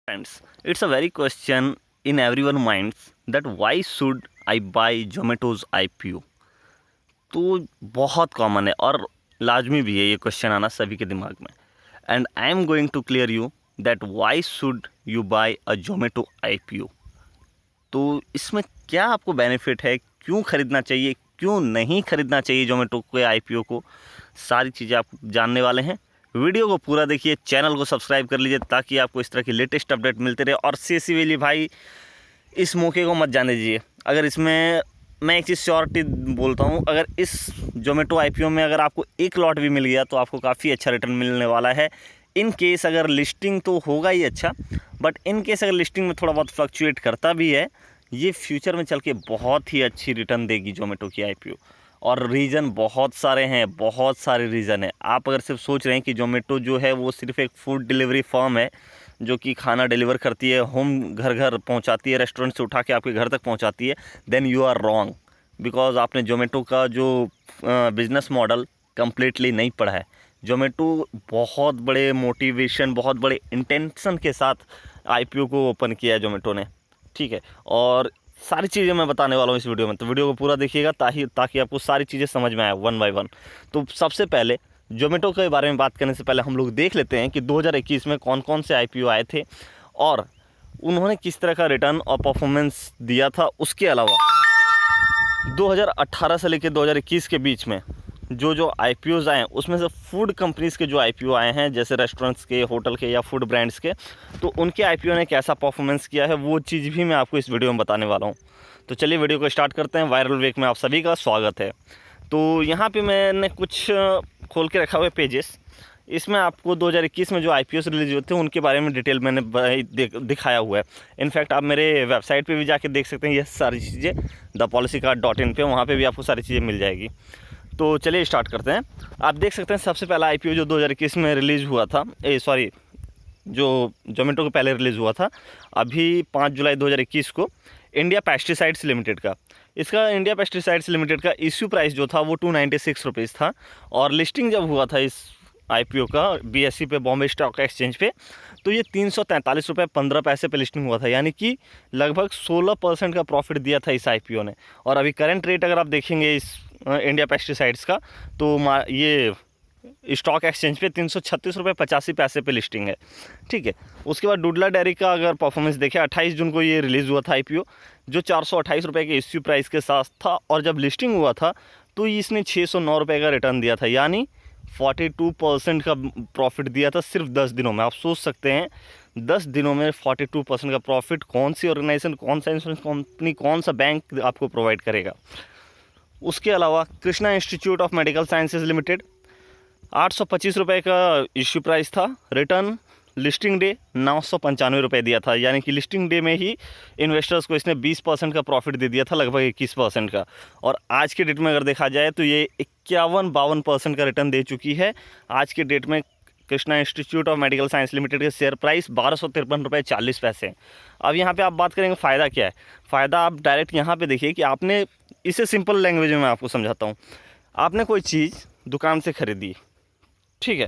Friends, it's a very question in everyone's minds that why should I buy Zomato's IPO? तो बहुत common है और लाजमी भी है ये क्वेश्चन आना सभी के दिमाग में। And I am going to clear you that why should you buy a Zomato IPO। तो इसमें क्या आपको बेनिफिट है, क्यों खरीदना चाहिए, क्यों नहीं खरीदना चाहिए जोमेटो के IPO को, सारी चीज़ें आप जानने वाले हैं। वीडियो को पूरा देखिए, चैनल को सब्सक्राइब कर लीजिए ताकि आपको इस तरह की लेटेस्ट अपडेट मिलते रहे। और सीएससी भाई, इस मौके को मत जाने दीजिए। अगर इसमें मैं एक चीज़ श्योरिटी बोलता हूँ, अगर इस जोमेटो IPO में अगर आपको एक लॉट भी मिल गया तो आपको काफ़ी अच्छा रिटर्न मिलने वाला है। इन केस अगर लिस्टिंग तो होगा ही अच्छा, बट इन केस अगर लिस्टिंग में थोड़ा बहुत फ्लक्चुएट करता भी है, ये फ्यूचर में चल के बहुत ही अच्छी रिटर्न देगी जोमेटो की IPO। और रीज़न बहुत सारे हैं, बहुत सारे रीज़न है। आप अगर सिर्फ सोच रहे हैं कि जोमेटो जो है वो सिर्फ एक फूड डिलीवरी फर्म है जो कि खाना डिलीवर करती है, होम घर घर पहुंचाती है, रेस्टोरेंट से उठा के आपके घर तक पहुंचाती है, then you are wrong. Because आपने जोमेटो का जो बिज़नेस मॉडल कम्प्लीटली नहीं पढ़ा है। जोमेटो बहुत बड़े मोटिवेशन, बहुत बड़े इंटेंशन के साथ IPO को ओपन किया है जोमेटो ने, ठीक है। और सारी चीज़ें मैं बताने वाला हूँ इस वीडियो में, तो वीडियो को पूरा देखिएगा ताकि आपको सारी चीज़ें समझ में आए वन बाय वन। तो सबसे पहले जोमेटो के बारे में बात करने से पहले हम लोग देख लेते हैं कि 2021 में कौन कौन से IPO आए थे और उन्होंने किस तरह का रिटर्न और परफॉर्मेंस दिया था। उसके अलावा 2018 से लेकर 2021 के बीच में जो IPOs आए हैं उसमें से फूड कंपनीज़ के जो IPO आए हैं, जैसे रेस्टोरेंट्स के, होटल के या फूड ब्रांड्स के, तो उनके IPO ने कैसा परफॉर्मेंस किया है वो चीज़ भी मैं आपको इस वीडियो में बताने वाला हूँ। तो चलिए वीडियो को स्टार्ट करते हैं। वायरल वीक में आप सभी का स्वागत है। तो यहाँ पे मैंने कुछ खोल के रखा हुआ है पेजेस। इसमें आपको 2021 में जो IPOs रिलीज हुए थे उनके बारे में डिटेल मैंने दिखाया हुआ है। इनफैक्ट आप मेरे वेबसाइट पे भी जाके देख सकते हैं ये सारी चीज़ें, thepolicycard.in पे, वहाँ पे भी आपको सारी चीज़ें मिल जाएगी। तो चलिए स्टार्ट करते हैं। आप देख सकते हैं सबसे पहला IPO जो 2021 में रिलीज़ हुआ था, जो जोमेटो के पहले रिलीज़ हुआ था, अभी 5 जुलाई 2021 को, इंडिया पेस्टिसाइड्स लिमिटेड का। इसका इंडिया पेस्टिसाइड्स लिमिटेड का इश्यू प्राइस जो था वो 296 रुपीज़ था। और लिस्टिंग जब हुआ था इस IPO का BSE पे, बॉम्बे स्टॉक एक्सचेंज पे, तो ये 343 रुपये 15 पैसे पे लिस्टिंग हुआ था, यानी कि लगभग 16% का प्रॉफिट दिया था इस IPO ने। और अभी करंट रेट अगर आप देखेंगे इस इंडिया पेस्टिसाइड्स का, तो ये स्टॉक एक्सचेंज पे 336 रुपये 85 पैसे पे लिस्टिंग है, ठीक है। उसके बाद डुडला डेयरी का अगर परफॉर्मेंस देखें, 28 जून को ये रिलीज़ हुआ था IPO, जो 428 रुपये के इश्यू प्राइस के साथ था। और जब लिस्टिंग हुआ था तो इसने 609 रुपये का रिटर्न दिया था, यानी 42% का प्रॉफिट दिया था सिर्फ 10 दिनों में। आप सोच सकते हैं 10 दिनों में 42% का प्रॉफिट कौन सी ऑर्गेनाइजेशन, कौन सा इंश्योरेंस कंपनी, कौन सा बैंक आपको प्रोवाइड करेगा। उसके अलावा Krishna institute of medical sciences limited, 825 रुपये का इश्यू प्राइस था, रिटर्न लिस्टिंग डे 995 रुपये दिया था, यानी कि लिस्टिंग डे में ही इन्वेस्टर्स को इसने 20% का प्रॉफिट दे दिया था, लगभग 21% का। और आज के डेट में अगर देखा जाए तो ये 51-52% का रिटर्न दे चुकी है। आज के डेट में Krishna institute of medical science limited के शेयर प्राइस 1253 रुपये 40 पैसे। अब यहाँ पे आप बात करेंगे फ़ायदा क्या है। फ़ायदा आप डायरेक्ट यहाँ पे देखिए कि आपने, इसे सिंपल लैंग्वेज में मैं आपको समझाता हूँ। आपने कोई चीज़ दुकान से ख़रीदी, ठीक है।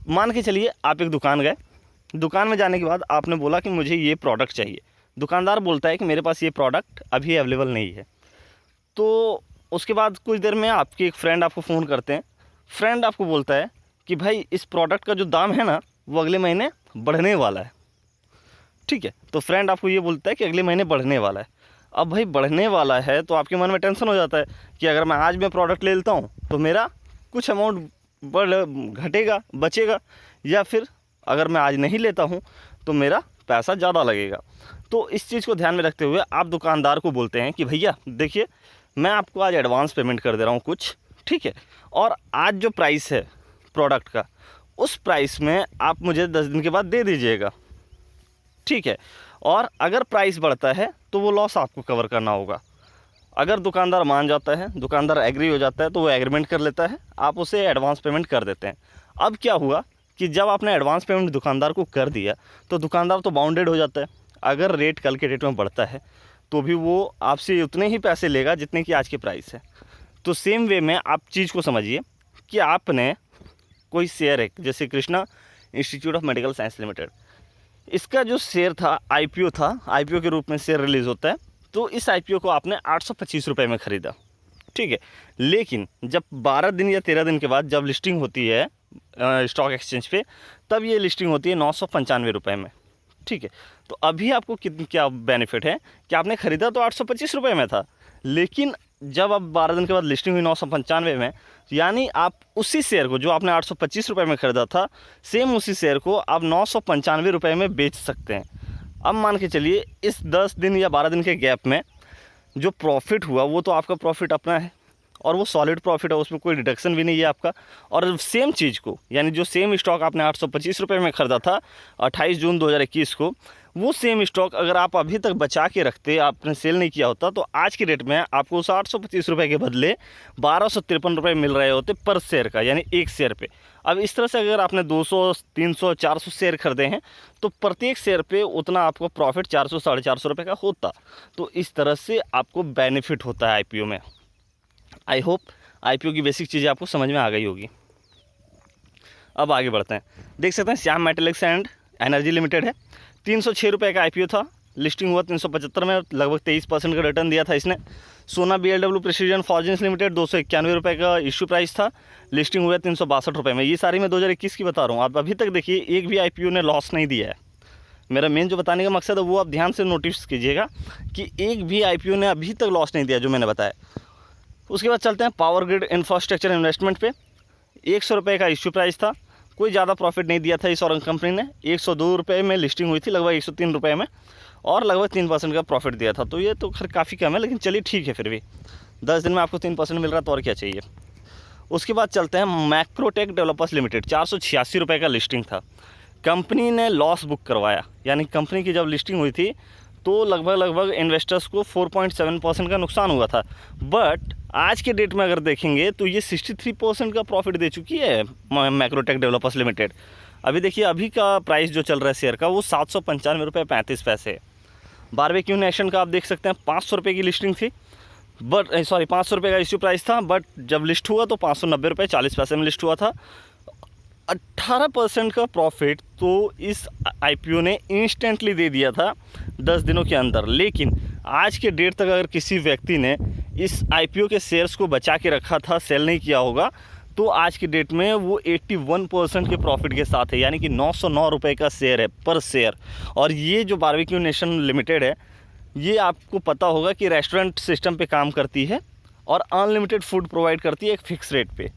मान के चलिए आप एक दुकान गए, दुकान में जाने के बाद आपने बोला कि मुझे ये प्रोडक्ट चाहिए। दुकानदार बोलता है कि मेरे पास ये प्रोडक्ट अभी अवेलेबल नहीं है। तो उसके बाद कुछ देर में आपके एक फ्रेंड आपको फ़ोन करते हैं। फ्रेंड आपको बोलता है कि भाई इस प्रोडक्ट का जो दाम है ना वो अगले महीने बढ़ने वाला है, ठीक है। तो फ्रेंड आपको ये बोलता है कि अगले महीने बढ़ने वाला है। अब भाई बढ़ने वाला है तो आपके मन में टेंशन हो जाता है कि अगर मैं आज में प्रोडक्ट ले लेता हूँ तो मेरा कुछ अमाउंट घटेगा, बचेगा, या फिर अगर मैं आज नहीं लेता हूँ तो मेरा पैसा ज़्यादा लगेगा। तो इस चीज़ को ध्यान में रखते हुए आप दुकानदार को बोलते हैं कि भैया देखिए, मैं आपको आज एडवांस पेमेंट कर दे रहा हूँ कुछ, ठीक है। और आज जो प्राइस है प्रोडक्ट का, उस प्राइस में आप मुझे 10 दिन के बाद दे दीजिएगा, ठीक है। और अगर प्राइस बढ़ता है तो वो लॉस आपको कवर करना होगा। अगर दुकानदार मान जाता है, दुकानदार एग्री हो जाता है, तो वो एग्रीमेंट कर लेता है, आप उसे एडवांस पेमेंट कर देते हैं। अब क्या हुआ कि जब आपने एडवांस पेमेंट दुकानदार को कर दिया तो दुकानदार तो बाउंडेड हो जाता है। अगर रेट कल के डेट में बढ़ता है तो भी वो आपसे उतने ही पैसे लेगा जितने कि आज के प्राइस है। तो सेम वे में आप चीज़ को समझिए कि आपने कोई शेयर है, जैसे Krishna institute of medical science limited. इसका जो शेयर था आईपीओ था, आईपीओ के रूप में शेयर रिलीज़ होता है। तो इस आईपीओ को आपने 825 रुपये में ख़रीदा, ठीक है। लेकिन जब 12 दिन या 13 दिन के बाद जब लिस्टिंग होती है स्टॉक एक्सचेंज पे, तब ये लिस्टिंग होती है 995 रुपये में, ठीक है। तो अभी आपको क्या बेनिफिट है कि आपने ख़रीदा तो 825 रुपये में था, लेकिन जब अब 12 दिन के बाद लिस्टिंग हुई 995 में, यानी आप उसी शेयर को जो आपने 825 रुपये में ख़रीदा था, सेम उसी शेयर को आप 995 रुपये में बेच सकते हैं। अब मान के चलिए इस 10 दिन या 12 दिन के गैप में जो प्रॉफिट हुआ वो तो आपका प्रॉफिट अपना है, और वो सॉलिड प्रॉफिट है, उसमें कोई डिडक्शन भी नहीं है आपका। और सेम चीज़ को, यानी जो सेम स्टॉक आपने 825 रुपये में ख़रीदा था 28 जून 2021 को, वो सेम स्टॉक अगर आप अभी तक बचा के रखते, आपने सेल नहीं किया होता, तो आज की डेट में आपको उस 825 रुपये के बदले 1253 रुपये मिल रहे होते पर शेयर का, यानी एक शेयर पे। अब इस तरह से अगर आपने 200, 300, 400 शेयर खरीदे हैं तो प्रत्येक शेयर पे उतना आपको प्रॉफिट 400, 450 रुपये का होता। तो इस तरह से आपको बेनिफिट होता है आईपीओ में। आई होप आईपीओ की बेसिक चीज़ें आपको समझ में आ गई होगी। अब आगे बढ़ते हैं। देख सकते हैं श्याम मेटलिक्स एंड एनर्जी लिमिटेड है, 306 रुपये का आईपीओ था, लिस्टिंग हुआ 375 में, लगभग 23% का रिटर्न दिया था इसने। सोना बीएलडब्ल्यू प्रेसिजन फॉर्जिंग्स लिमिटेड 291 रुपये का इशू प्राइस था, लिस्टिंग हुआ 362 रुपये में। ये सारी मैं 2021 की बता रहा हूँ। आप अभी तक देखिए एक भी आईपीओ ने लॉस नहीं दिया है। मेरा मेन जो बताने का मकसद है वो आप ध्यान से नोटिस कीजिएगा कि एक भी आईपीओ ने अभी तक लॉस नहीं दिया जो मैंने बताया। उसके बाद चलते हैं पावर ग्रिड इंफ्रास्ट्रक्चर इन्वेस्टमेंट पे। 100 रुपये का इश्यू प्राइस था, कोई ज़्यादा प्रॉफिट नहीं दिया था इस और कंपनी ने। 102 रुपये में लिस्टिंग हुई थी, लगभग 103 रुपये में, और लगभग 3% का प्रॉफिट दिया था। तो ये तो खैर काफ़ी कम है, लेकिन चलिए ठीक है, फिर भी 10 दिन में आपको 3% मिल रहा है तो और क्या चाहिए। उसके बाद चलते हैं मैक्रोटेक डेवलपर्स लिमिटेड, 486 रुपये का लिस्टिंग था। कंपनी ने लॉस बुक करवाया, यानी कंपनी की जब लिस्टिंग हुई थी तो लगभग इन्वेस्टर्स को 4.7% का नुकसान हुआ था। बट आज के डेट में अगर देखेंगे तो ये 63% का प्रॉफिट दे चुकी है मैक्रोटेक डेवलपर्स लिमिटेड। अभी देखिए अभी का प्राइस जो चल रहा है शेयर का वो 795 रुपये 35 पैसे। बारबेक्यू नेशन का आप देख सकते हैं 500 रुपये की लिस्टिंग थी, बट 500 रुपये का इश्यू प्राइस था, बट जब लिस्ट हुआ तो 590 रुपये 40 पैसे में लिस्ट हुआ था। 18% का प्रॉफिट तो इस आईपीओ ने इंस्टेंटली दे दिया था 10 दिनों के अंदर। लेकिन आज के डेट तक अगर किसी व्यक्ति ने इस आईपीओ के शेयर्स को बचा के रखा था, सेल नहीं किया होगा, तो आज की डेट में वो 81% के प्रॉफिट के साथ है, यानी कि 909 रुपये का शेयर है पर शेयर। और ये जो बारबेक्यू नेशन लिमिटेड है, ये आपको पता होगा कि रेस्टोरेंट सिस्टम पे काम करती है और अनलिमिटेड फूड प्रोवाइड करती है एक फिक्स रेट पे,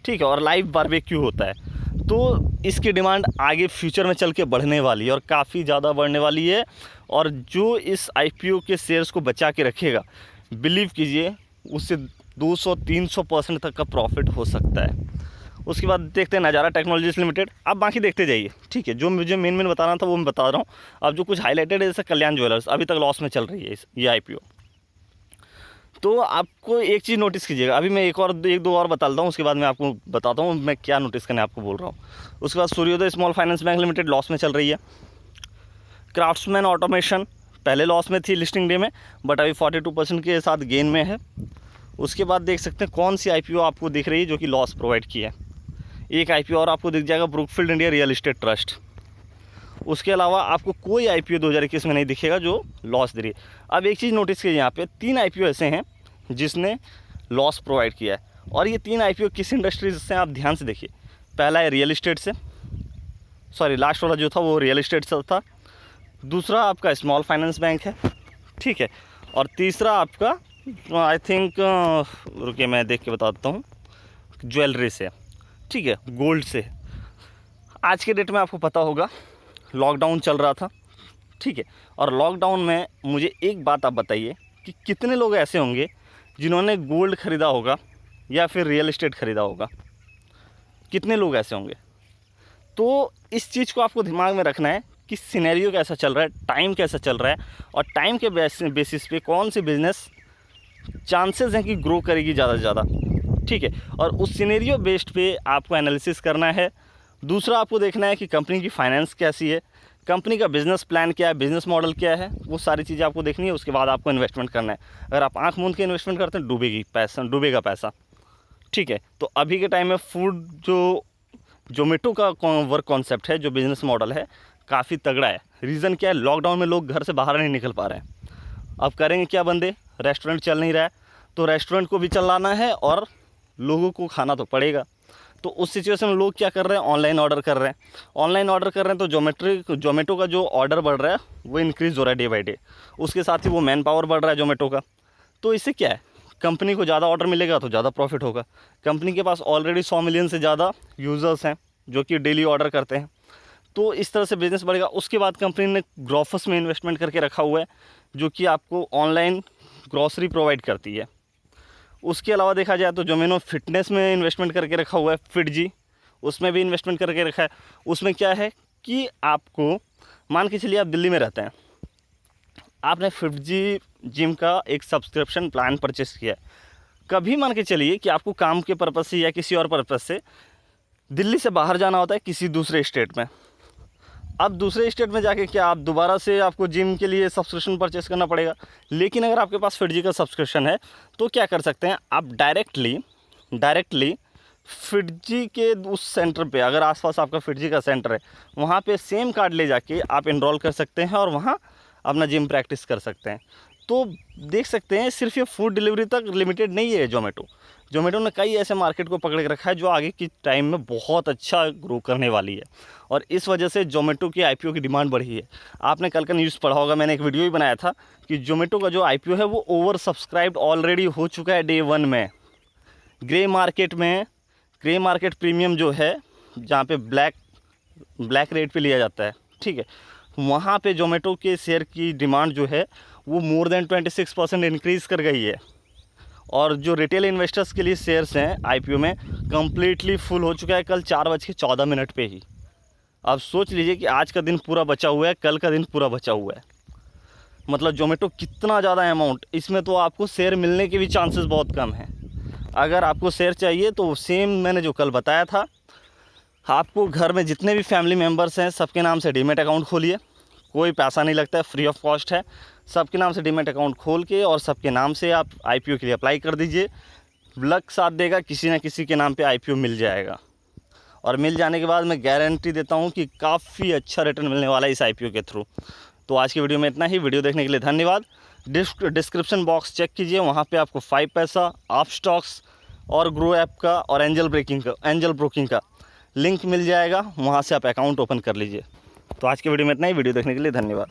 ठीक है, और लाइव बारबेक्यू होता है। तो इसकी डिमांड आगे फ्यूचर में चल के बढ़ने वाली है और काफ़ी ज़्यादा बढ़ने वाली है। और जो इस आईपीओ के शेयर्स को बचा के रखेगा, बिलीव कीजिए उससे 200-300% तक का प्रॉफिट हो सकता है। उसके बाद देखते हैं नज़ारा टेक्नोलॉजीज लिमिटेड। आप बाकी देखते जाइए, ठीक है, जो मुझे मेन बताना था वो मैं बता रहा हूँ। अब जो कुछ हाईलाइटेड है जैसे कल्याण ज्वेलर्स अभी तक लॉस में चल रही है ये आईपीओ। तो आपको एक चीज़ नोटिस कीजिएगा, अभी मैं एक दो और बताता हूँ, उसके बाद मैं आपको बताता हूँ मैं क्या नोटिस करने आपको बोल रहा हूँ। उसके बाद सूर्योदय small finance bank limited loss में चल रही है। क्राफ्ट्समैन ऑटोमेशन पहले लॉस में थी लिस्टिंग डे में, बट अभी 42% के साथ गेन में है। उसके बाद देख सकते हैं कौन सी आईपीओ आपको दिख रही है जो कि लॉस प्रोवाइड की है। एक आईपीओ और आपको दिख जाएगा Brookfield India real estate trust. उसके अलावा आपको कोई आईपीओ 2021 में नहीं दिखेगा जो लॉस दे रही है। अब एक चीज़ नोटिस कीजिए, यहाँ पे 3 आईपीओ ऐसे हैं जिसने लॉस प्रोवाइड किया है, और ये 3 आईपीओ किस इंडस्ट्रीज से आप ध्यान से देखिए। पहला है रियल एस्टेट से, लास्ट वाला जो था वो रियल एस्टेट से था। दूसरा आपका स्मॉल फाइनेंस बैंक है, ठीक है, और तीसरा आपका आई थिंक रुकिए मैं देख के बता देता हूँ, ज्वेलरी से, ठीक है, गोल्ड से। आज के डेट में आपको पता होगा लॉकडाउन चल रहा था, ठीक है, और लॉकडाउन में मुझे एक बात आप बताइए कि कितने लोग ऐसे होंगे जिन्होंने गोल्ड ख़रीदा होगा या फिर रियल एस्टेट ख़रीदा होगा। कितने लोग ऐसे होंगे। तो इस चीज़ को आपको दिमाग में रखना है कि सिनेरियो कैसा चल रहा है, टाइम कैसा चल रहा है, और टाइम के बेसिस पे कौन सी बिज़नेस चांसेस हैं कि ग्रो करेगी ज़्यादा से ज़्यादा, ठीक है, और उस सिनेरियो बेस्ड पे आपको एनालिसिस करना है। दूसरा आपको देखना है कि कंपनी की फाइनेंस कैसी है, कंपनी का बिज़नेस प्लान क्या है, बिज़नेस मॉडल क्या है, वो सारी चीज़ें आपको देखनी है। उसके बाद आपको इन्वेस्टमेंट करना है। अगर आप आंख मूंद के इन्वेस्टमेंट करते हैं डूबेगा पैसा, ठीक है। तो अभी के टाइम में फूड जो जोमेटो का वर्क कॉन्सेप्ट है, जो बिज़नेस मॉडल है, काफ़ी तगड़ा है। रीज़न क्या है? लॉकडाउन में लोग घर से बाहर नहीं निकल पा रहे हैं। अब करेंगे क्या बंदे? रेस्टोरेंट चल नहीं रहा है, तो रेस्टोरेंट को भी चलाना है और लोगों को खाना तो पड़ेगा। तो उस सिचुएशन में लोग क्या कर रहे हैं? ऑनलाइन ऑर्डर कर रहे हैं। ऑनलाइन ऑर्डर कर रहे हैं तो जोमेटो का जो ऑर्डर बढ़ रहा है वो इंक्रीज़ हो रहा है डे बाई डे। उसके साथ ही वो मैन पावर बढ़ रहा है जोमेटो का। तो इससे क्या है? कंपनी को ज़्यादा ऑर्डर मिलेगा तो ज़्यादा प्रॉफिट होगा। कंपनी के पास ऑलरेडी 100 मिलियन से ज़्यादा यूज़र्स हैं जो कि डेली ऑर्डर करते हैं, तो इस तरह से बिज़नेस बढ़ेगा। उसके बाद कंपनी ने ग्रोफर्स में इन्वेस्टमेंट करके रखा हुआ है, जो कि आपको ऑनलाइन ग्रॉसरी प्रोवाइड करती है। उसके अलावा देखा जाए तो जोमेटो फिटनेस में इन्वेस्टमेंट करके रखा हुआ है, फिटजी, उसमें भी इन्वेस्टमेंट करके रखा है। उसमें क्या है कि आपको, मान के चलिए आप दिल्ली में रहते हैं, आपने फिटजी जिम का एक सब्सक्रिप्शन प्लान परचेस किया है। कभी मान के चलिए कि आपको काम के पर्पज़ से या किसी और पर्पज़ से दिल्ली से बाहर जाना होता है किसी दूसरे स्टेट में। अब दूसरे स्टेट में जाके क्या आप दोबारा से आपको जिम के लिए सब्सक्रिप्शन परचेस करना पड़ेगा। लेकिन अगर आपके पास फिटजी का सब्सक्रिप्शन है तो क्या कर सकते हैं आप? डायरेक्टली फिटजी के उस सेंटर पे, अगर आसपास आपका फिटजी का सेंटर है, वहाँ पे सेम कार्ड ले जाके आप एनरोल कर सकते हैं और वहाँ अपना जिम प्रैक्टिस कर सकते हैं। तो देख सकते हैं सिर्फ ये फूड डिलीवरी तक लिमिटेड नहीं है जोमेटो ने कई ऐसे मार्केट को पकड़ के रखा है जो आगे की टाइम में बहुत अच्छा ग्रो करने वाली है, और इस वजह से जोमेटो की आईपीओ की डिमांड बढ़ी है। आपने कल का न्यूज़ पढ़ा होगा, मैंने एक वीडियो भी बनाया था कि जोमेटो का जो आईपीओ है वो ओवर सब्सक्राइब्ड ऑलरेडी हो चुका है डे 1 में। ग्रे मार्केट प्रीमियम जो है, जहाँ पे ब्लैक रेट पे लिया जाता है, ठीक है, वहाँ पे जोमेटो के शेयर की डिमांड जो है वो मोर देन 26% इंक्रीज़ कर गई है। और जो रिटेल इन्वेस्टर्स के लिए शेयर्स हैं आईपीओ में, कम्प्लीटली फुल हो चुका है कल 4:14 पे ही। अब सोच लीजिए कि आज का दिन पूरा बचा हुआ है, कल का दिन पूरा बचा हुआ है। मतलब जोमेटो कितना ज़्यादा अमाउंट, इसमें तो आपको शेयर मिलने के भी चांसेस बहुत कम हैं। अगर आपको शेयर चाहिए तो सेम मैंने जो कल बताया था, आपको घर में जितने भी फैमिली मेम्बर्स हैं सबके नाम से डीमैट अकाउंट खोलिए, कोई पैसा नहीं लगता है, फ्री ऑफ कॉस्ट है। सबके नाम से डीमैट अकाउंट खोल के और सबके नाम से आप आईपीओ के लिए अप्लाई कर दीजिए। लक साथ देगा, किसी न किसी के नाम पे आईपीओ मिल जाएगा, और मिल जाने के बाद मैं गारंटी देता हूँ कि काफ़ी अच्छा रिटर्न मिलने वाला है इस आईपीओ के थ्रू। तो आज की वीडियो में इतना ही। वीडियो देखने के लिए धन्यवाद। डिस्क्रिप्शन बॉक्स चेक कीजिए, वहाँ पे आपको 5 पैसा, आप स्टॉक्स और ग्रो ऐप का और एंजल ब्रोकिंग का लिंक मिल जाएगा, वहाँ से आप अकाउंट ओपन कर लीजिए। तो आज की वीडियो में इतना ही। वीडियो देखने के लिए धन्यवाद।